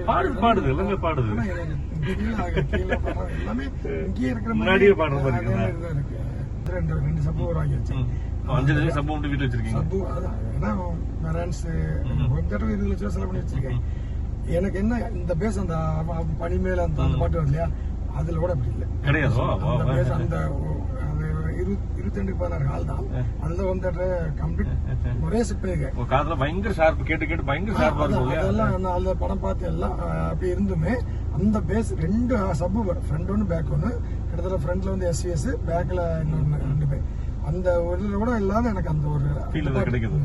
பாடுது எல்லாமே பாடுது. எல்லாமே இங்கே இருக்கிற முன்னாடியே பாடுற மாதிரி இருக்கு. ரெண்டு சப்பு வாங்கிடுச்சு. 5 சப்பு மட்டும் வீட்டுல வச்சிருக்கீங்க. சப்பு ஏன்னா பேரண்ட்ஸ் ஒரு தடவை 20 லட்சம் செலவு பண்ணி வச்சிருக்கேன். எனக்கு என்ன இந்த பேஸ் அந்த பனி மேல அந்த பாட்டு வரும் இல்லையா, அதுல கூட அப்படி இல்லை கிடையாது. அந்த 22-16 ஆள் தான் அதுல வந்துட்டு கம்ப்ளீட் ஒரே செட் பண்ணிருக்கேன். காதுல பயங்கர ஷார்ப் கேட்டு பயங்கர ஷார்ப்பா இருக்கும். அதெல்லாம் அந்த படம் பார்த்து எல்லாம் அப்படி இருந்துமே அந்த பேஸ் 2 சப்பு ஃப்ரண்ட் ஒன்று பேக் ஒன்று, கிட்டத்தட்ட ஃப்ரண்ட்ல வந்து எஸ்விஎஸ், பேக்ல இன்னொன்று 2 பேர். அந்த ஒரு இதுல கூட இல்லாத எனக்கு அந்த ஒரு ஃபீல் கிடைக்குது.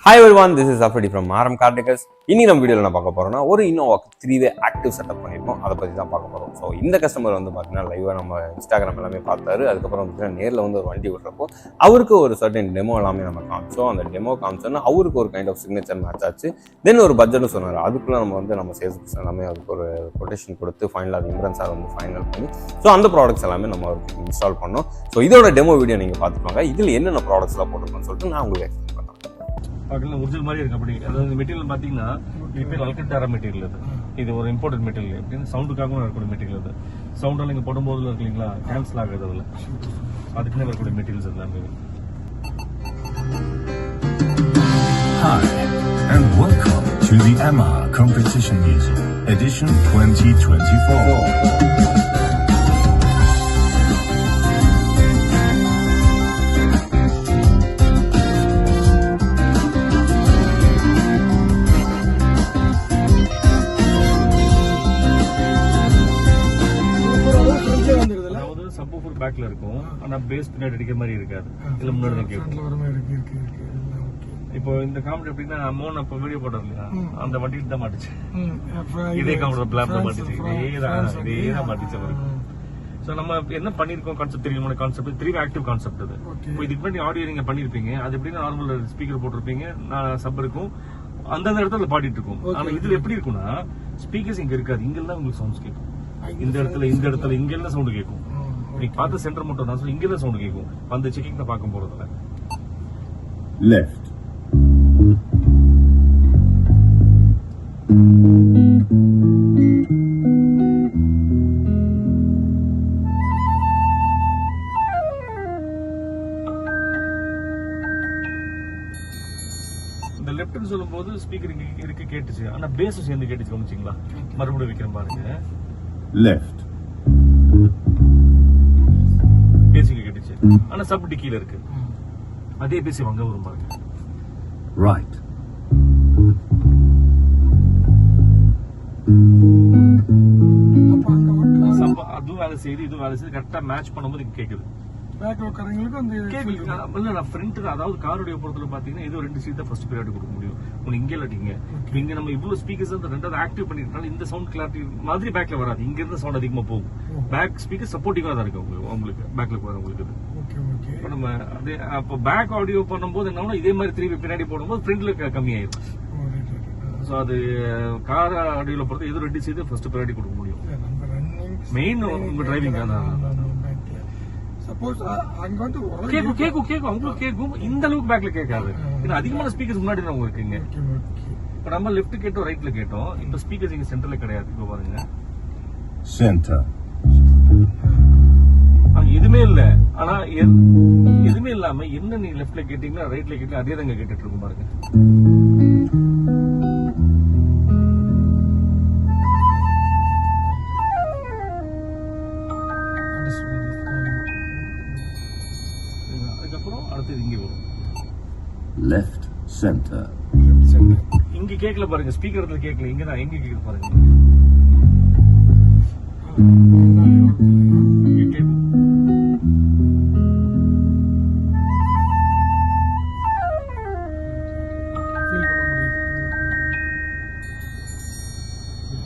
Hi everyone, this is Afidi from RM Car Decals. இன்னி நம்ம வீடியோவில் நான் பார்க்க போறோம்னா ஒரு Innova 3-way ஆக்டிவ் செட்டப் பண்ணியிருக்கோம். அதை பற்றி தான் பார்க்க போகிறோம். ஸோ இந்த கஸ்டமர் வந்து பார்த்தீங்கன்னா லைவாக நம்ம இன்ஸ்டாகிராம் எல்லாமே பார்த்தாரு. அதுக்கப்புறம் பார்த்தீங்கன்னா நேரில் வந்து ஒரு வண்டி விடுறப்போ அவருக்கு ஒரு சர்டன் டெமோ எல்லாமே நம்ம காமிச்சோம். அந்த டெமோ காமிச்சோன்னா அவருக்கு ஒரு கைண்ட் ஆஃப் சிக்னேச்சர் மேட்ச் ஆச்சு. தென் ஒரு பட்ஜெட்னு சொன்னார். அதுக்குள்ளே நம்ம சேல்ஸ் எல்லாமே அதுக்கு ஒரு கொட்டேஷன் கொடுத்து ஃபைனலாக அது இம்ரன் சார் வந்து ஃபைனல் பண்ணி ஸோ அந்த ப்ராடக்ட்ஸ் எல்லாமே நம்ம அவருக்கு இன்ஸ்டால் பண்ணோம். ஸோ இதோட டெமோ வீடியோ நீங்கள் பார்த்துக்கோங்க. இதில் என்னென்ன ப்ராடக்ட்ஸ்லாம் போட்டுருக்கோன்னு சொல்லிட்டு நான் உங்களுக்கு எக்ஸ்பிளைன் பண்ணுறேன். ஒரிஜினல் மாதிரி இருக்கு. அப்படி அதாவது மெட்டீரியல் பாத்தீங்கன்னா இப்போ அல்கண்டாரா மெட்டீரியல் இது ஒரு இம்போர்ட்டட் மெட்டீரியல். எப்படின்னு சவுண்டுக்காகவும் இருக்கக்கூடிய மெட்டீரியல். அது சவுண்ட் நீங்க போடும்போது இருக்கு இல்லைங்களா, கேன்சல் ஆகுது. அதுல அதுக்குன்னு வரக்கூடிய மெட்டீரியல்ஸ் எல்லாமே. Hi and welcome to the Yamaha Competition Music Edition 2024. பேக்ல இருக்கும், ஆனா பேஸ் பின்னாடி அடிக்கிற மாதிரி இருக்காது. இல்ல முன்னாடி தான் கேட்கும். இப்போ இந்த காமெடி எப்படின்னா அமௌண்ட் அப்ப வீடியோ போட்டோம் இல்லையா, அந்த வண்டிக்கு தான் மாட்டுச்சு. இதே காமெடி பிளாப்ல மாட்டுச்சு. இதேதான் மாட்டுச்சு அவருக்கு. சோ நம்ம என்ன பண்ணிருக்கோம் கான்செப்ட் தெரியும். Concept 3 active concept. அது இப்போ இதுக்கு முன்னாடி ஆடியோ நீங்க பண்ணிருப்பீங்க. அது எப்படின்னா நார்மல் ஸ்பீக்கர் போட்டிருப்பீங்க, சப் இருக்கும், அந்தந்த இடத்துல பாடிட்டு இருக்கும். ஆனா இதுல எப்படி இருக்கும்னா ஸ்பீக்கர்ஸ் இங்க இருக்காது. இங்கெல்லாம் உங்களுக்கு சவுண்ட்ஸ் கேட்கும். இந்த இடத்துல இங்க எல்லாம் சவுண்ட் கேட்கும். நீங்க பார்த்த சென்டர் மட்டும் தான் இங்க தான் சவுண்ட் கேட்கும். அந்த செக்கிங் தான் பார்க்க போறதுல. Left. இந்த லெஃப்ட்னு சொல்லும்போது ஸ்பீக்கர் இங்க இருக்கு கேட்டுச்சு, ஆனா பேஸ் சேர்ந்து கேட்டுச்சு. கவனிச்சிங்களா? மறுபடியும் வைக்கிறேன் பாருங்க. Left. பேசிக்க கேட்டுச்சு, ஆனா சப் டிக்கில இருக்கு. அதே பேசி வாங்க வரும் பாருங்க. Right. சப் அதுவும் வேலை செய்யுது, இதுவும் வேலை செய்யுது. கரெக்டா மேட்ச் பண்ணும்போது இங்க கேக்குது. பேக்ல உட்காரங்களுக்கு அந்த கேக்குது. ஃப்ரண்ட் அதாவது காருடைய பொறுத்தல பாத்தீங்கன்னா இது 2 சீட் தான் ஃபர்ஸ்ட் பிரியாரிட்டி கொடுக்க முடியும். உங்களுக்கு இங்க இல்லாட்டிங்க இங்க நம்ம இவ்வளவு ஸ்பீக்கர்ஸ் வந்து 2வது ஆக்டிவ் பண்ணிருக்கனால இந்த சவுண்ட் கிளாரிட்டி மாதிரி பேக்ல வராது. இங்க இருந்து சவுண்ட் அதிகமா போகும். பேக் ஸ்பீக்கர் சப்போர்ட்டிவா தான் இருக்கு உங்களுக்கு பேக்ல வர உங்களுக்கு. இப்போ நம்ம அதே அப்போ பேக் ஆடியோ பண்ணும்போது என்னன்னா இதே மாதிரி 3 பின்னாடி போடும்போது ஃப்ரண்ட்ல கம்மியாயிரும். சோ அது கார் ஆடியோல பொறுத்து இது 2 சீட் ஃபர்ஸ்ட் பிரியாரிட்டி கொடுக்க முடியும். மெயின் உங்க டிரைவிங் தான். சப்போஸ் அங்க வந்து கேக்கும் அவங்களுக்கு கேக்கும். இந்த அளவுக்கு பேக்ல கேட்காது. ஏன்னா அதிகமான ஸ்பீக்கர்ஸ் முன்னாடி தான் இருக்குங்க. இப்ப நம்ம லெஃப்ட் கேட்டோம், ரைட்ல கேட்டோம். இப்ப ஸ்பீக்கர்ஸ் இங்க சென்டர்ல கிடையாது. இப்ப பாருங்க, Center. எதுவுமே இல்ல. ஆனா எதுவுமே இல்லாம என்ன நீ லெஃப்ட்ல கேட்டீங்கன்னா ரைட்ல கேட்டீங்க அதே தாங்க கேட்டுட்டு இருக்கும் பாருங்க. அதுக்கப்புறம் அடுத்தது இங்க வரும். Left. Center. இங்க கேட்கல பாருங்க, ஸ்பீக்கர் இடத்துல கேட்கல. இங்கதான் எங்க கேக்குது பாருங்க.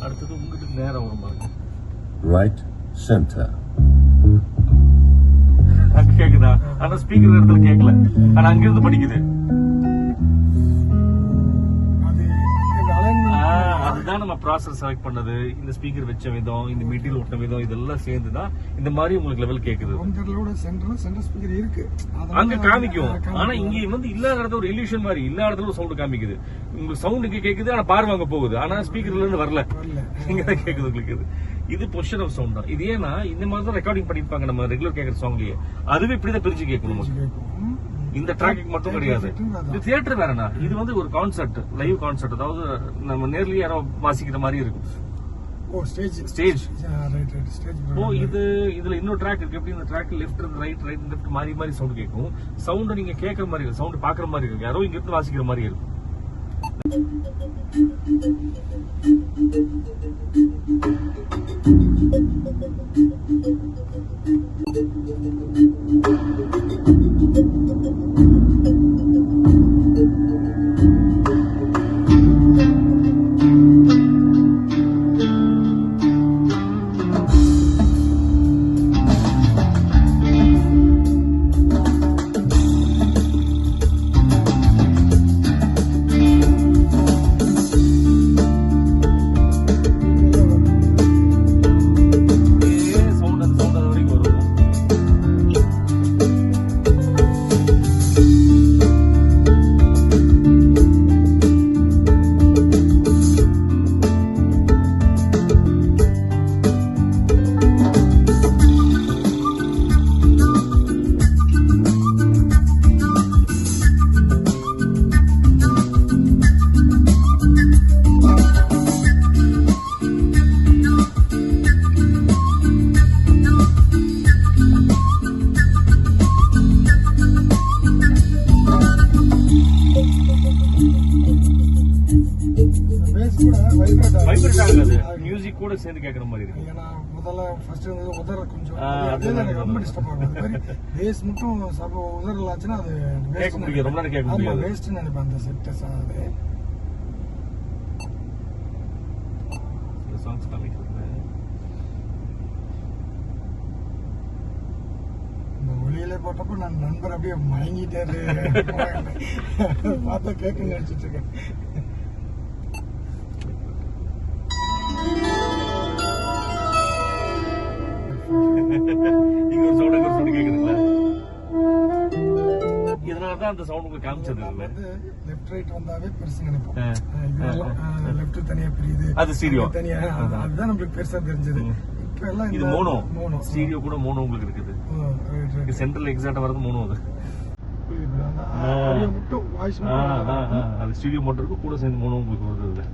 அடுத்தது உங்களுக்கு நேரம் வரும் பாருங்க. Right. Center. அங்க கேக்குதா? ஆனா ஸ்பீக்கர் இடத்துல கேட்கல. ஆனா அங்க இருந்து படிக்குது. அதுதான் நம்ம ப்ராசஸ் செலக்ட் பண்ணது, இந்த ஸ்பீக்கர் வச்ச விதம், இந்த மெட்டீரியல் ஒட்ட விதம், இதெல்லாம் சேர்ந்து தான் இந்த மாதிரி உங்களுக்கு லெவல் கேக்குது. சென்டர் ஸ்பீக்கர் இருக்கு, அங்க காமிக்கும். ஆனா இங்க வந்து இல்லாத இடத்துல ஒரு இல்யூஷன் மாதிரி எல்லா இடத்துல ஒரு சவுண்ட் காமிக்குது. உங்களுக்கு சவுண்ட் இங்க கேக்குது, ஆனா பார்வை அங்க போகுது. ஆனா ஸ்பீக்கர்ல இருந்து வரல, இங்க தான் கேக்குது உங்களுக்கு. இது பொசிஷன் ஆஃப் சவுண்ட் தான். இது ஏன்னா இந்த மாதிரி தான் ரெக்கார்டிங் பண்ணிருப்பாங்க நம்ம ரெகுலர் கேட்கற சாங்லயே. அதுவே இப்படிதான் பிரிச்சு கேட்கணும். இந்த டிராக்கிங் மட்டும் கிடையாது. இது தியேட்டர் வேறனா, இது வந்து ஒரு கான்சர்ட், லைவ் கான்சர்ட். அதாவது நம்ம நேர்லயே யாரோ வாசிக்கிற மாதிரி இருக்கும். ஸ்டேஜ். ஓ இது இதுல இன்னொரு ட்ராக் இருக்கு. எப்படி இந்த ட்ராக் லெஃப்ட் ரைட் லெஃப்ட் மாறி மாறி சவுண்ட் கேட்கும். சவுண்ட் நீங்க கேட்கற மாதிரி இருக்கு, சவுண்ட் பாக்குற மாதிரி இருக்கு, யாரோ இங்க இருந்து வாசிக்கிற மாதிரி இருக்கும். வைப்ரேட் ஆகாது, மியூசிக் கூட சேர்ந்து கேட்கற மாதிரி இருக்கு. ஏன்னா முதல்ல ஃபர்ஸ்ட் வந்து உதற கொஞ்சம் அது எனக்கு ரொம்ப டிஸ்டர்ப் ஆகும். அது மாதிரி பேஸ் மட்டும் உதறல் ஆச்சுன்னா அது கேட்க முடியாது, ரொம்ப நேரம் கேட்க முடியாது. வேஸ்ட்னு நினைப்பேன் அந்த செட்டஸ். அது சாங்ஸ் காமிக்கிறது ஒளியில போட்டப்போ நான் நண்பர் அப்படியே மயங்கிட்டாரு. பார்த்தா கேட்க நினைச்சிட்டு இருக்கேன். நீங்க ஒரு சவுண்ட் கேக்குதுங்களா? இதனாலதான் அந்த சவுண்ட் உங்களுக்கு காமிச்சது இல்ல. லெஃப்ட் ரைட் வந்தாவே பெருசு நினைப்போம். லெஃப்ட் தனியா பிரியுது, அது ஸ்டீரியோ தனியா. அதுதான் நம்மளுக்கு பெருசா தெரிஞ்சது. இப்ப எல்லாம் இது மோனோ ஸ்டீரியோ கூட மோனோ உங்களுக்கு இருக்குது. சென்ட்ரல் எக்ஸாக்டா வரது மோனோ. அது மட்டும் வாய்ஸ் அது ஸ்டீரியோ மட்டும் இருக்கு, கூட சேர்ந்து மோனோ உங்களுக்கு வருது.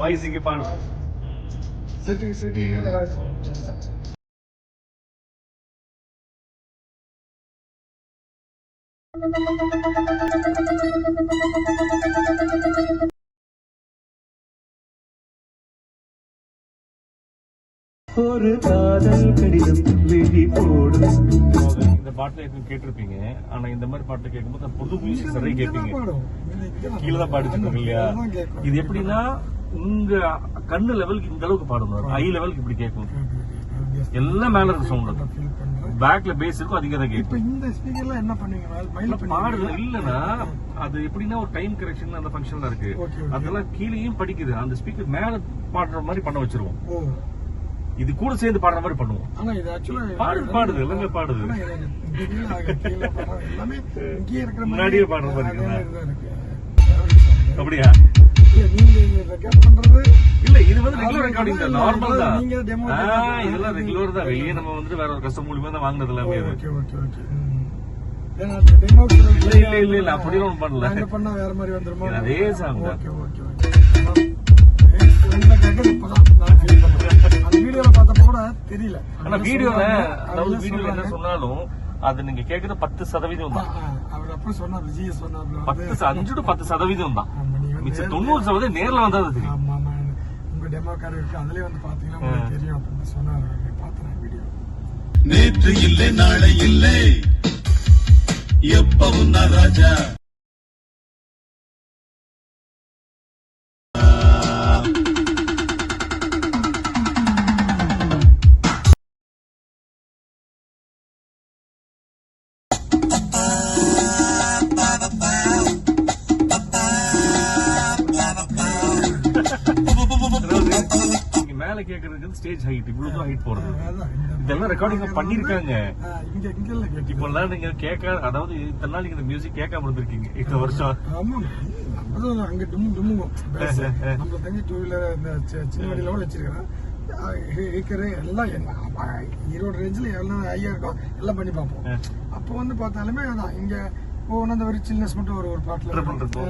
வாய்ஸ் இங்க பாருங்க. சிட்டி ஒரு காதல் கடிதம் வெளி போடும். இந்த பாட்டுல கேட்டிருப்பீங்க. ஆனா இந்த மாதிரி பாட்டு கேட்கும்போது புது மியூசிக் நிறைய கேட்பீங்க. கீழே தான் பாடிச்சிருக்கோம் இல்லையா? இது எப்படின்னா உங்க கண்ணு லெவலுக்கு இந்த அளவுக்கு பாடணும், ஐ லெவலுக்கு இப்படி கேட்கும். எல்லாம் மேல இருக்கு சவுண்ட், பேக்ல பேஸ் இருக்கும், அதிகம் தான் கேட்கும். இந்த ஸ்பீக்கர்ல என்ன பண்ணுவீங்க? பாடுறது இல்லன்னா அது எப்படின்னா ஒரு டைம் கரெக்ஷன் அந்த ஃபங்க்ஷன்ல இருக்கு. அதெல்லாம் கீழேயும் படிக்குது. அந்த ஸ்பீக்கர் மேல பாடுற மாதிரி பண்ண வச்சிருவோம். இது கூட சேர்ந்து பாடுற மாதிரி பண்ணுவோம். ஆனா இது ஆக்சுவலா பாடுது எல்லாமே பாடுது. எல்லாமே இங்கே இருக்கிற முன்னாடியே பாடுற மாதிரி இருக்கு. அப்படியா? நீங்க ரெக்கார்ட் பண்றது இல்ல, இது வந்து ரெகுலர் ரெக்கார்டிங் தான், நார்மல் தான். இதெல்லாம் ரெகுலர் தான். வெளியே நம்ம வந்து வேற ஒரு கஸ்டமர் மூலியமா தான் வாங்குனது எல்லாமே. Okay okay okay. இல்ல அப்படியே ஒன்றும் பண்ணல. பண்ணா வேற மாதிரி வந்துருமா? அதே சாங் தான். Okay okay okay. வீடியோல பார்த்தப்ப கூட தெரியல. ஆனா வீடியோல என்ன சொன்னாலும் அது நீங்க கேக்குறது 10% தான். அவர் அப்ப சொன்னார், விஜய் சொன்னார் 5 to 10% தான். மிச்சம் 90% நேர்ல வந்தா தெரியும். ஆமா ஆமா, உங்க டெமோ கார்டு இருக்கு, அதுலயே வந்து பாத்தீங்கன்னா உங்களுக்கு தெரியும் அப்படின்னு சொன்னாரு. பார்த்தேன் வீடியோ. நேற்று இல்லை நாளை இல்லை எப்பவும் நான் ராஜா. மேல கேக்குறதுக்கு ஸ்டேஜ் ஹைட் இவ்வளவு ஹைட் போறது. அதான் இதெல்லாம் ரெக்கார்டிங் பண்ணிருக்காங்க. இங்க இல்ல கேட்டு இப்போ எல்லாம் நீங்க கேட்க, அதாவது இத்தனை நாள் நீங்க இந்த மியூசிக் கேட்காம இருந்திருக்கீங்க இந்த வருஷம். ஆமா நம்ம அங்க டும்முங்கும் நம்ம தங்கி 2 வீலர் இந்த சின்ன வண்டியில கூட வச்சிருக்கிறேன். எல்லாம் ஈரோடு ரேஞ்சில் எல்லாம் ஹையா இருக்கும், எல்லாம் பண்ணி பார்ப்போம். அப்போ வந்து பார்த்தாலுமே அதான் இங்க ஒவ்வொன்று அந்த ஒரு சில்னஸ் மட்டும் ஒரு பாட்டில்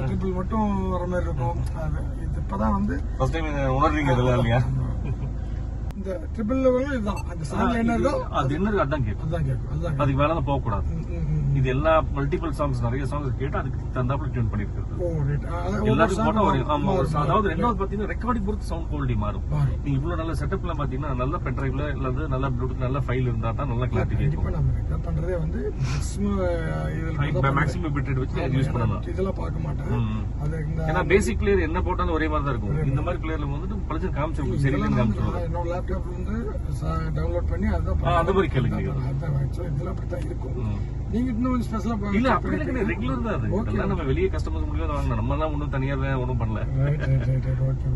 ட்ரிபிள் மட்டும் வர மாதிரி இருக்கும். அது இது இப்பதான் வந்து ஃபர்ஸ்ட் டைம் உணர்றீங்க இதெல்லாம் இல்லையா? இந்த ட்ரிபிள் லெவல் இதுதான் அந்த சாங்ல என்ன இருக்கோ அது என்ன இருக்கு அதான் கேட்கும். அதுதான் அதுக்கு மேல போக கூடாது. இது எல்லா மல்டிபிள் சாங்ஸ் நிறைய சாங்ஸ் கேட்டு அதுக்கு தந்தாப்புல டியூன் பண்ணிருக்கிறது. எல்லாத்துக்கும் போட்டா ஒரு ஆமா ஒரு அதாவது ரெண்டாவது பாத்தீங்கன்னா ரெக்கார்டிங் பொறுத்து சவுண்ட் குவாலிட்டி மாறும். நீங்க இவ்வளவு நல்ல செட்டப்ல பாத்தீங்கன்னா நல்ல பென்ட்ரைவ்ல இல்ல நல்ல ப்ளூடூத் நல்ல ஃபைல் இருந்தா தான் நல்ல கிளாரிட்டி கேட்கும். நம்ம ரெக்கார்ட் பண்றதே வந்து மேக்ஸிமம் பிட் ரேட் வச்சு யூஸ் பண்ணலாம். இதெல்லாம் பார்க்க மாட்டேன். அது ஏன்னா பேசிக் பிளேயர் என்ன போட்டாலும் ஒரே மாதிரி தான் இருக்கும். இந்த மாதிரி பிளேயர்ல வந்துட்டு பலச்சு காமிச்சிருக்கும், சரியில்லைன்னு காமிச்சிருக்கும். என்னோட லேப்டாப்ல இருந்து டவுன்லோட் பண்ணி அதான் அந்த மாதிரி கேளுங்க. இதெல்லாம் அப்படித்தான் இருக்கும். நீங்க இன்னும் ஸ்பெஷலா இல்ல அப்படி இல்ல, ரெகுலர் தான் அது. இதெல்லாம் நம்ம வெளியே கஸ்டமர்ஸ் மூலியமா வாங்கணும். நம்ம எல்லாம் ஒண்ணும் தனியா ஒண்ணும் பண்ணல. ஓகே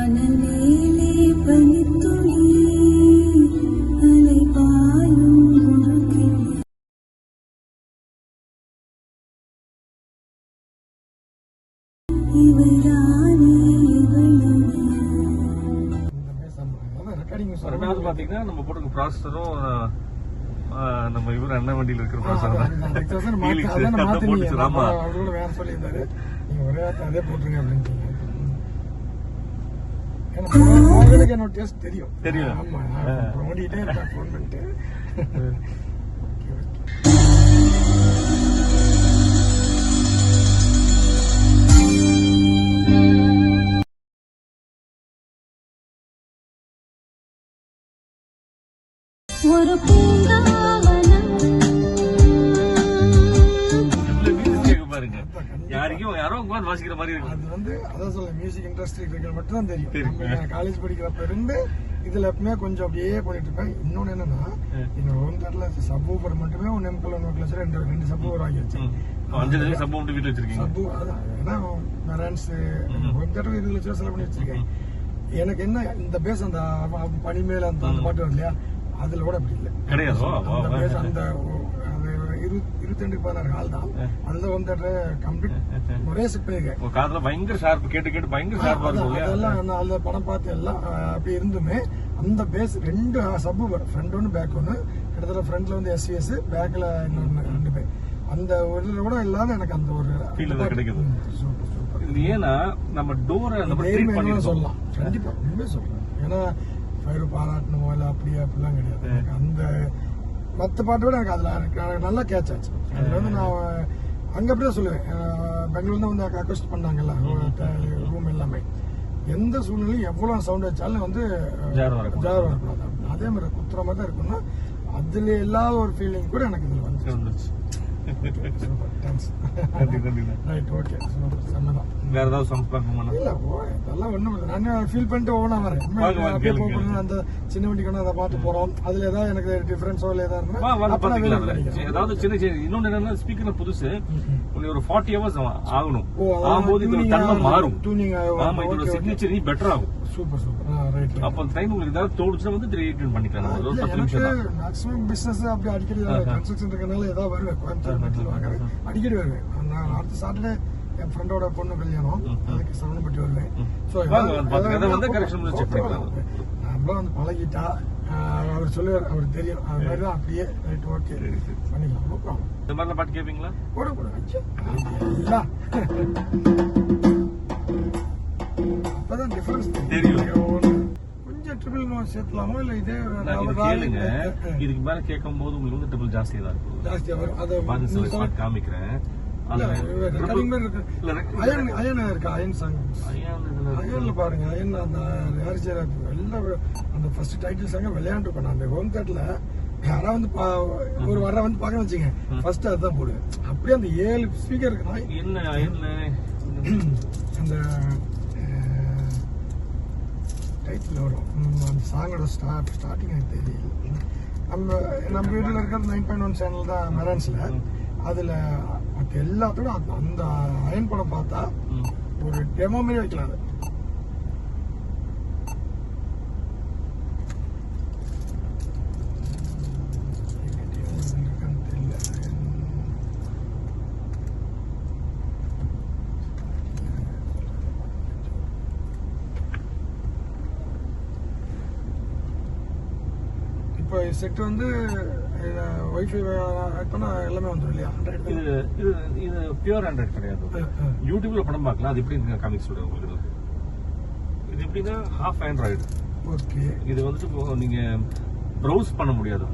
அனலேலே பனித்துளி அலைபாயும் உருகி இவரானே ரெண்டாவது பாத்தீங்கன்னா நம்ம போட்டுக்க ப்ராசஸரும் நம்ம இவர் அண்ணன் வண்டியில இருக்கிற ப்ராசஸர் தான் போட்டுச்சு. ஆமா வேற சொல்லியிருந்தாரு, நீங்க ஒரே அதே போட்டுருங்க அப்படின்னு எனக்கு என்னோட டேஸ்ட் தெரியும். ஆமா ஓடிட்டே இருக்கேன் ஃபோன் பண்ணிட்டு. ஒரு பூங்காவனம் பாருங்க, யாரோ உட்கார்ந்து வாசிக்கிற மாதிரி இருக்கு. அது வந்து அதான் சொல்ல மியூசிக் இண்டஸ்ட்ரி இருக்கிறது மட்டும் தான் தெரியும். காலேஜ் படிக்கிறப்ப இருந்து இதுல எப்பவுமே கொஞ்சம் அப்படியே பண்ணிட்டு இருப்பேன். இன்னொன்னு என்னன்னா என்னோட ஹோம் தேட்டர்ல சப்வூஃபர் மட்டுமே 1 ரெண்டு சப்வூஃபர் வாங்கி வச்சேன். 5 சப்வூஃபர் வீட்டுல வச்சிருக்கீங்க. சப்வூ அதான் ஏன்னா மெரான்ஸ் ஹோம் தேட்டர் 20 லட்சம் செலவு பண்ணி வச்சிருக்கேன். எனக்கு என்ன இந்த பேஸ் அந்த பனிமேல அந்த பாட்டு வரும் இல்லையா, அதுல கூட அப்படி இல்லை கிடையாது. அந்த 22-16 ஹால் தான். அதுல வந்து கம்ப்ளீட் ஒரே செட் பண்ணிருக்கேன். காதுல பயங்கர ஷார்ப் கேட்டு பயங்கர ஷார்ப்பா இருக்கும். அதெல்லாம் அதுல படம் பார்த்து எல்லாம் அப்படி இருந்துமே அந்த பேஸ் 2 சப்வூஃபர் ஃப்ரண்ட் ஒன்னு பேக் ஒன்னு, கிட்டத்தட்ட ஃப்ரண்ட்ல வந்து SVS பேக்ல இன்னொன்னு 2 பேர். அந்த ஒரு கூட இல்லாத எனக்கு அந்த ஒரு ஃபீல் கிடைக்குது. சூப்பர். இது ஏன்னா நம்ம டோரை அந்த மாதிரி ட்ரீட் பண்ணி சொல்லலாம். கண்டிப்பா உண்மையே சொல்றேன். ஏன்னா ஃபயர் பாராட்டணும் இல்லை அப்படிலாம் கிடையாது. எனக்கு அந்த மற்ற பாட்டு விட எனக்கு அதுல எனக்கு நல்லா கேட்ச் ஆச்சு. அதுல வந்து நான் அங்க அப்படிதான் சொல்லுவேன். பெங்களூர்ல வந்து அக்வஸ்ட் பண்ணாங்கல்ல ரூம் எல்லாமே, எந்த சூழ்நிலையும் எவ்வளவு சவுண்ட் வச்சாலும் வந்து ஜார் வரக்கூடாது. அதே மாதிரி குத்துற மாதிரி தான் இருக்குன்னா அதுல இல்லாத ஒரு ஃபீலிங் கூட எனக்கு இதுல வந்துச்சு. வேற ஏதாவது சாங்ஸ் பார்க்கணுமா? இல்ல இதெல்லாம் ஒண்ணும் இல்லை. நான் ஃபீல் பண்ணிட்டு ஒவ்வொன்றா வரேன். அந்த சின்ன வண்டிக்கு அதை பார்த்து போறோம். அதுல ஏதாவது எனக்கு டிஃபரன்ஸோ இல்லை ஏதாவது ஏதாவது சின்ன இன்னொன்னு என்னன்னா ஸ்பீக்கர் புதுசு ஒரு 40 hours ஆகணும். ஆகும்போது இதோட தன்மை மாறும். ஆமா இதோட சிக்னேச்சர் பெட்டர் ஆகும். Super right. அப்ப டைம் உங்களுக்கு ஏதாவது தோடுச்சுன்னா வந்து ரீட்யூன் பண்ணிக்கலாம். ஒரு 10 நிமிஷம் மேக்ஸிமம் பிசினஸ் அப்படி அடிக்கடி கன்ஸ்ட்ரக்ஷன் இருக்கனால ஏதாவது வருவேன். கோயம்புத்தூர் அடிக்கடி வருவேன். நான் அடுத்த சாட்டர்டே என் ஃப்ரெண்டோட பொண்ணு கல்யாணம், அதுக்கு சரவணப்பட்டி வருவேன். நம்மளும் வந்து பழகிட்டா அவர் சொல்லுவார், அவருக்கு தெரியும். அது மாதிரி தான் அப்படியே ரைட் ஓகே பண்ணிக்கலாம். இந்த மாதிரி பாட்டு கேட்பீங்களா? அப்பதான் டிஃபரன்ஸ் தெரியும். கொஞ்சம் ட்ரிபிள் சேர்த்தலாமோ இல்ல இதே கேளுங்க. இதுக்கு மேல கேட்கும் போது உங்களுக்கு வந்து ட்ரிபிள் ஜாஸ்தியா தான் இருக்கும். ஜாஸ்தியா வரும். அதை காமிக்கிறேன். பாருங்க அந்த ஃபர்ஸ்ட் டைட்டில் சாங்க விளையாண்டு அந்த ஹோம் தேட்டர்ல யாராவது வந்து ஒரு வர வந்து பாக்க வச்சுங்க ஃபர்ஸ்ட் அதுதான் போடுவேன். அப்படியே அந்த 7 ஸ்பீக்கர் இருக்குன்னா அந்த டைட்டில் வரும். அந்த சாங்கோட ஸ்டார்டிங் எனக்கு தெரியல. நம்ம வீட்டில் இருக்கிற 9.1 சேனல் தான் மெரான்ஸ்ல. அதுல மற்ற எல்லாத்தோட அந்த அயன் படம் பார்த்தா ஒரு டெமோ மாதிரி வைக்கலாம். இப்போ செட் வந்து ஒய்ஃபை ஆட் பண்ணா எல்லாமே வந்துடும் இல்லையா? ஆண்ட்ராய்டு இது இது இது பியூர் ஆண்ட்ராய்டு கிடையாது. யூடியூப்ல படம் பார்க்கலாம். அது எப்படி காமிக் சொல்றேன் உங்களுக்கு. இது எப்படின்னா ஹாஃப் ஆண்ட்ராய்டு. ஓகே. இது வந்துட்டு இப்போ நீங்க ப்ரௌஸ் பண்ண முடியாது.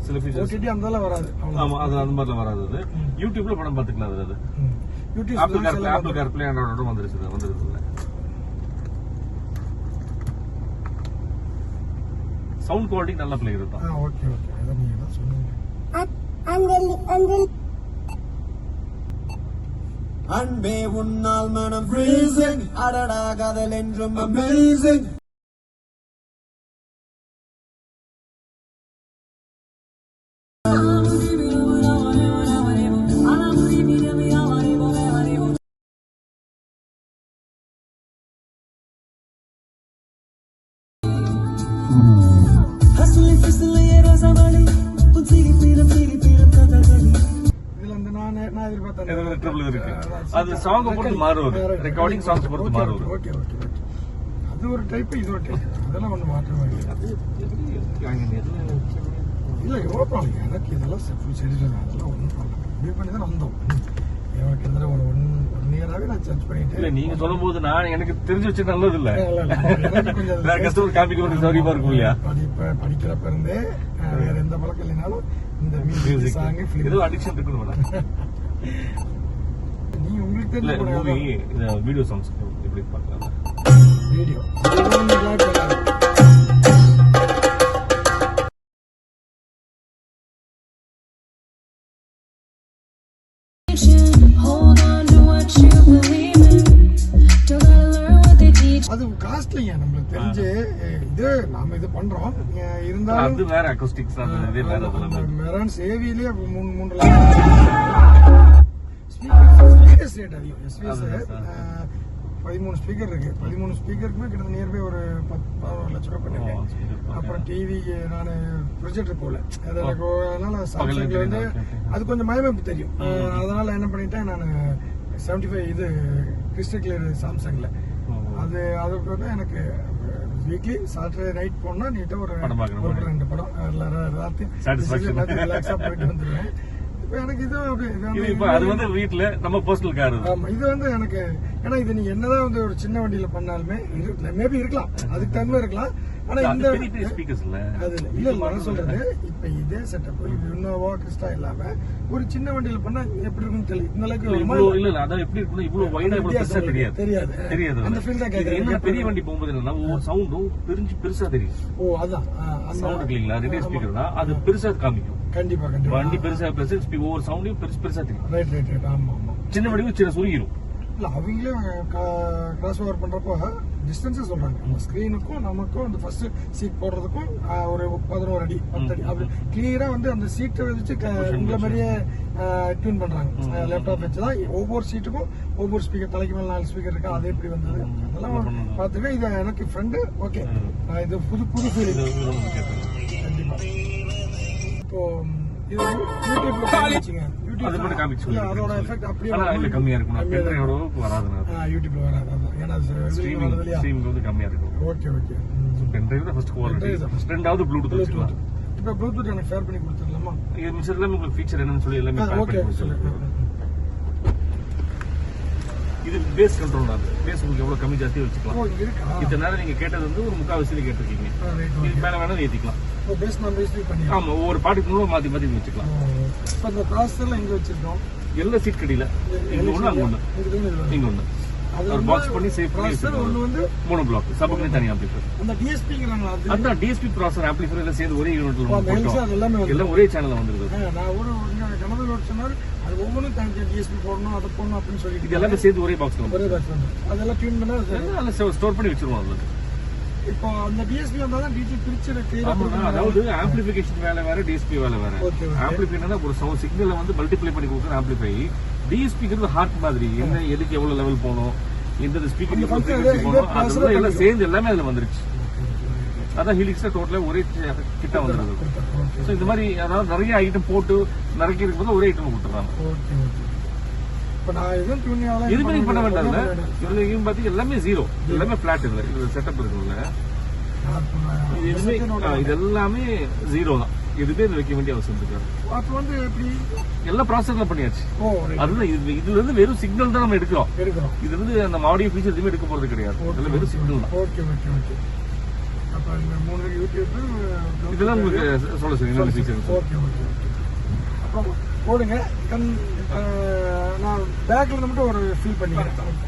சில ஃபீச்சர்ஸ் ஓடிடி அந்தல வராது. ஆமா, அது அந்த மாதிரிலாம் வராது. அது யூடியூப்ல படம் பார்த்துக்கலாம். அது யூடியூப் ஆப்பிள் கார்ப்ளே ஆண்ட்ராய்டோட வந்துருச்சு. சவுண்ட் குவாலிட்டி நல்ல பிளேயர் தான். Okay okay. அத நீங்க தான் சொன்னீங்க. அன்பே உன்னால் மனம் freezing அடடா காதல் என்றும் amazing ஹஸ்லி ஃபிஸ்லி ரசமலி புன்சிரி பீரம் கதகளி. இதுல அந்த நான் எதிர்பார்த்தேன் ட்ரபிள் இருக்கு. அது சாங் பொறுத்து மாறுவது. ரெக்கார்டிங் சாங்ஸ் பொறுத்து மாறுவது. Okay okay okay. அது ஒரு டைப், இது ஒரு டைப். அதெல்லாம் ஒன்றும் மாற்றம் இல்லை. இல்லை எவ்வளோ ப்ராப்ளம் எனக்கு இதெல்லாம் ஃபுல் ஷெடியூல் தான். அதெல்லாம் ஒன்றும் ப்ராப்ளம். இப்படி பண்ணி தான் வந்தோம். எனக்கு கிட்டத்தட்ட ஒரு ஒன் இயராகவே நான் சர்ச் பண்ணிட்டேன். இல்லை நீங்க சொல்லும் போது நான் எனக்கு தெரிஞ்சு வச்சு நல்லது இல்லை. எனக்கு கொஞ்சம் வேற கஸ்டமர் காமிக்க ஒரு சௌகரியமா இருக்கும் இல்லையா? படிக்கிறப்ப இருந்தே வேற எந்த பழக்கம் இல்லைனாலும் இந்த மியூசிக் சாங் ஏதோ அடிக்ஷன் இருக்குன்னு மேடம். நீங்க உங்களுக்கு இல்ல தெரிஞ்ச மூவி வீடியோ சாங்ஸ் எப்படி பார்க்கலாம்? Video Hold on to what you believe in. Don't gotta learn what they teach. அது காஸ்ட்லிங்க. நம்மளுக்கு தெரிஞ்சு இது நாம இது பண்றோம். இருந்தாலும் அது வேற அக்கோஸ்டிக்ஸ் அது வேற அதெல்லாம் மெரான்ஸ் ஏவிலே 3 லட்சம் ஸ்பீக்கர்ஸ் ரேட் அதிகம். எஸ்விஎஸ் 13 ஸ்பீக்கர் இருக்கு. 13 ஸ்பீக்கருக்குமே கிட்டத்தட்ட நியர்பை ஒரு 10-11 லட்சம் ரூபாய் பண்ணிருக்கேன். அப்புறம் டிவி நான் ப்ரொஜெக்டர் போல அதனால சாம்சங்ல வந்து அது கொஞ்சம் மயமைப்பு தெரியும். அதனால என்ன பண்ணிட்டேன் நான் 75 இது கிறிஸ்டல் கிளியர் சாம்சங்ல. அதுக்கு வந்து எனக்கு வீக்லி சாட்டர்டே நைட் போனா நீட்டா ஒரு 2 படம் ரிலாக்ஸா போயிட்டு வந்துடுவேன். இப்ப எனக்கு இது அது வந்து வீட்டுல நம்ம பர்சனல் கார். ஆமா, இது வந்து எனக்கு ஏன்னா இது நீங்க என்னதான் வந்து ஒரு சின்ன வண்டியில பண்ணாலுமே மேபி இருக்கலாம், அதுக்கு தன்மை இருக்கலாம். ஆனா இந்த ஸ்பீக்கர்ஸ் இல்ல அது இல்ல நான் சொல்றது இப்ப இதே செட்டப் இன்னோவா கிறிஸ்டா இல்லாம ஒரு சின்ன வண்டியில பண்ணா எப்படி இருக்குன்னு தெரியல. இந்த அளவுக்கு இல்ல அதான் எப்படி இருக்குன்னா இவ்வளவு வைடா இவ்வளவு பெருசா தெரியாது. அந்த ஃபீல் தான் கேக்குறேன். என்ன பெரிய வண்டி போகும்போது என்னன்னா ஒவ்வொரு சவுண்டும் பெருசா தெரியும். ஓ அதான் சவுண்ட் இல்லீங்களா? ரேடியோ ஸ்பீக்கர் தான் அது பெருசா காமிக்கும். கண்டிப்பா வண்டி பெருசா பிளஸ் ஒவ்வொரு சவுண்டையும் பெருசா தெரியும். ரைட் ஆமா ஆமா. சின்ன வண்டியும் சின்ன சுருங்கிரும். இல்ல அவங்களே கிராஸ் ஓவர் பண்றப்போ டிஸ்டன்ஸே சொல்றாங்க. அந்த ஸ்கிரீனுக்கும் நமக்கும் அந்த ஃபர்ஸ்ட் சீட் போடுறதுக்கும் ஒரு 11 அடி 10 அடி அப்படி கிளியரா வந்து அந்த சீட்டை வச்சு உங்களை மாதிரியே டியூன் பண்றாங்க. லேப்டாப் வச்சுதான் ஒவ்வொரு சீட்டுக்கும் ஒவ்வொரு ஸ்பீக்கர், தலைக்கு மேல 4 ஸ்பீக்கர் இருக்கா, அது எப்படி வந்தது அதெல்லாம் பார்த்துக்க. இது எனக்கு ஃப்ரெண்டு ஓகே. இது புது ஃபீல் கண்டிப்பா. இப்போ இது யூடியூப்ல காமிச்சிங்க. அது மட்டும் காமிச்சு அதோட எஃபெக்ட் அப்படியே இல்ல கம்மியா இருக்கும். பென்ட்ரைவோட வராது. யூடியூப்ல வராது. ஏன்னா ஸ்ட்ரீமிங் வந்து கம்மியா இருக்கும். Okay okay. பென்ட்ரைவ் தான் ஃபர்ஸ்ட் குவாலிட்டி. ரெண்டாவது ப்ளூடூத் வச்சுக்கலாம். இப்போ ப்ளூடூத் எனக்கு ஷேர் பண்ணி கொடுத்துடலாமா? இது மிச்சம் எல்லாமே உங்களுக்கு ஃபீச்சர் என்னன்னு சொல்லி எல்லாமே பேக் ஓகே பண்ணி சொல்லு. இது பேஸ் கண்ட்ரோல் தான். பேஸ் உங்களுக்கு எவ்வளவு கம்மி ஜாஸ்தி வச்சுக்கலாம். இருக்கா? இத்தனை நேரம் நீங்க கேட்டது வந்து ஒரு 3/4 வயசுல கேட்டிருக்கீங்க. இது மேல வேணா ஏத்திக்கலாம். பேஸ் நம்ம யூஸ் பண்ணி ஆமா, ஒவ்வொரு பாட்டுக்கு மாத்தி மாத்தி வச்சுக்கலாம். இப்போ அந்த ப்ராசஸர்ல எங்க வச்சிருக்கோம்? எல்லா சீட் கடியில இங்க ஒண்ணு அங்க ஒண்ணு இங்க ஒண்ணு ஒரு பாக்ஸ் பண்ணி சேவ் பண்ணி வச்சிருக்கோம். ஒன்னு வந்து மூணு பிளாக் சபக்குனே தனியா ஆம்பிளிஃபையர். அந்த டிஎஸ்பிங்கறாங்க அதான் டிஎஸ்பி ப்ராசஸர் ஆம்பிளிஃபையர் எல்லாம் சேர்ந்து ஒரே யூனிட்ல போட்டோம். எல்லாம் ஒரே சேனல்ல வந்துருது. நான் ஒரு கணவர் ஒரு சொன்னார் அது ஒவ்வொன்றும் தனியாக டிஎஸ்பி போடணும் அதை போடணும் அப்படின்னு சொல்லிட்டு இது எல்லாமே சேர்ந்து ஒரே பாக்ஸ்ல ஒரே பாக்ஸ் வந்து அதெல்லாம் டியூன் பண்ணா எல்லாம் ஸ்டோர் பண்ணி வச்சிருவோம். அதுல இப்போ அந்த டிஎஸ்பி வந்தா தான் டிஜி பிரிச்சு அதாவது ஆம்பிளிஃபிகேஷன் வேலை வேற, டிஎஸ்பி வேலை வேற. ஆம்பிளிஃபைனா ஒரு சவுண்ட் சிக்னலை வந்து மல்டிப்ளை பண்ணி கொடுக்குற ஆம்பிளிஃபை. டிஎஸ்பிங்கிறது ஹார்ட் மாதிரி என்ன எதுக்கு எவ்வளவு லெவல் போகணும், எந்த ஸ்பீக்கர் போகணும், அதெல்லாம் எல்லாம் சேர்ந்து எல்லாமே அதுல வந்துருச்சு. அதான் ஹீலிக்ஸ்ல டோட்டலா ஒரே கிட்ட வந்துருது. ஸோ இந்த மாதிரி அதாவது நிறைய ஐட்டம் போட்டு நிறைய இருக்கும்போது ஒரே ஐட்டம் கொடுத்துறாங்க. எதுவுமே நீங்க பண்ண வேண்டாம். இதுல பாத்தீங்கன்னா எல்லாமே ஜீரோ, எல்லாமே பிளாட். இதுல செட்டப் இருக்குல்ல இது எல்லாமே ஜீரோ தான், எதுவுமே இது வைக்க வேண்டிய அவசியம் இருக்காது. அப்போ வந்து எப்படி எல்லா ப்ராசஸ்ல பண்ணியாச்சு. ஓ அதுதான் இதுல இருந்து வெறும் சிக்னல் தான் நம்ம எடுக்கிறோம். எடுக்கிறோம். இது வந்து அந்த ஆடியோ ஃபீச்சர் எதுவுமே எடுக்க போறது கிடையாது. இதெல்லாம் வெறும் சிக்னல் தான். Okay okay okay. அப்போ இந்த 3 யூடியூப் இதெல்லாம் உங்களுக்கு சொல்ல சார் இன்னொரு ஃபீச்சர். Okay okay okay. அப்புறம் போடுங்க. நான் பேக்கில் மட்டும் ஒரு ஃபீல் பண்ணிக்கிறேன்.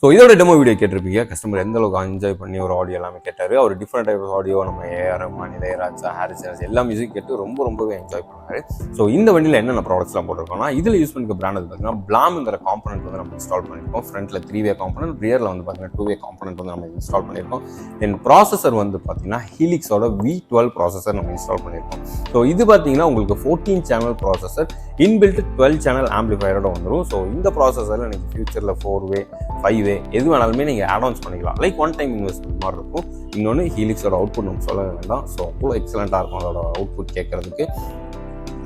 ஸோ இதோட டெமோ வீடியோ கேட்டிருப்பீங்க. கஸ்டமர் எந்த அளவுக்கு என்ஜாய் பண்ணி ஒரு ஆடியோ எல்லாமே கேட்டார். அவர் டிஃப்ரெண்ட் டைப் ஆஃப் ஆடியோ நம்ம ஏஆர் ரஹ்மான், இளையராஜா, ஹாரிஸ் ஜெயராஜ் எல்லா மியூசிக் கேட்டு ரொம்பவே என்ஜாய் பண்ணார். ஸோ இந்த வண்டியில் என்னென்ன ப்ராடக்ட்ஸ்லாம் போட்டிருக்கோம்னா, இதில் யூஸ் பண்ணிக்க பிராண்ட் வந்து பார்த்தீங்கன்னா பிளாம்ங்கிற காம்பனன்ட் வந்து நம்ம இன்ஸ்டால் பண்ணியிருக்கோம். ஃப்ரண்ட்டில் 3-வே காம்பனன்ட், ரியரில் வந்து பார்த்தீங்கன்னா 2-வே காம்பனன்ட் வந்து நம்ம இன்ஸ்டால் பண்ணியிருக்கோம். தென் ப்ராசஸர் வந்து பார்த்தீங்கன்னா ஹீலிக்ஸோட V12 ப்ராசஸர் நம்ம இன்ஸ்டால் பண்ணியிருக்கோம். ஸோ இது பார்த்தீங்கன்னா உங்களுக்கு 14 சேனல் ப்ராசஸர், இன்பில்ட் 12 சேனல் ஆம்பிளிஃபயரோட வந்துடும். ஸோ இந்த ப்ராசஸரில் நீங்கள் ஃபியூச்சரில் 4-வே 5-வே எது வேணாலுமே நீங்கள் ஆட்-ஆன்ஸ் பண்ணிக்கலாம். லைக் ஒன் டைம் இன்வெஸ்ட்மெண்ட் மாதிரி இருக்கும். இன்னொன்று ஹீலிக்ஸோட அவுட்புட் நம்ம சொல்ல வேண்டாம். ஸோ அவ்வளோ எக்ஸலண்ட்டாக இருக்கும் அதோட அவுட்புட் கேட்கறதுக்கு.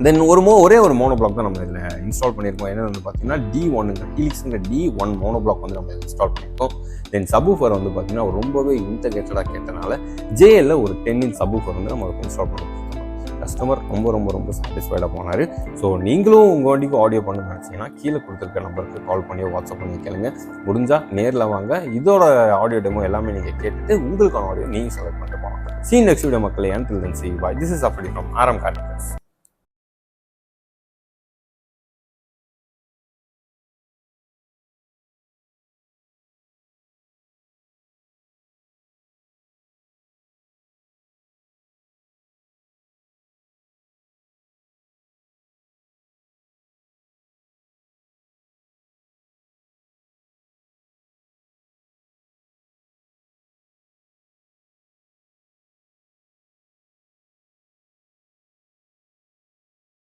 தென் ஒரே ஒரு மோனோ பிளாக் தான் நம்ம இதில் இன்ஸ்டால் பண்ணியிருக்கோம். என்னென்னு வந்து பார்த்தீங்கன்னா D1 ஹீலிக்ஸுங்கிற D1 மோனோ பிளாக் வந்து நம்ம இன்ஸ்டால் பண்ணியிருக்கோம். தென் சப்வூஃபர் வந்து பார்த்தீங்கன்னா ரொம்பவே இன்டகிரேட்டடாக கேட்டனால JL ஒரு 10 இன்ச் சப்வூஃபர் வந்து நம்ம இன்ஸ்டால் பண்ணியிருக்கோம். கஸ்டமர் ரொம்ப சாட்டிஸ்ஃபைடாக போனார். ஸோ நீங்களும் உங்கள் வண்டிக்கு ஆடியோ பண்ணணும்னு நினச்சிங்கன்னா கீழே கொடுத்துருக்க நம்பருக்கு கால் பண்ணி வாட்ஸ்அப் பண்ணி கேளுங்க. முடிஞ்சால் நேரில் வாங்க. இதோட ஆடியோ டெமோ எல்லாமே நீங்கள் கேட்டுட்டு உங்களுக்கான ஆடியோ நீங்கள் செலக்ட் பண்ணிட்டு போகலாம். See you next video மக்களே. Until then, see you. Bye. This is Afidi from RM Car Decals.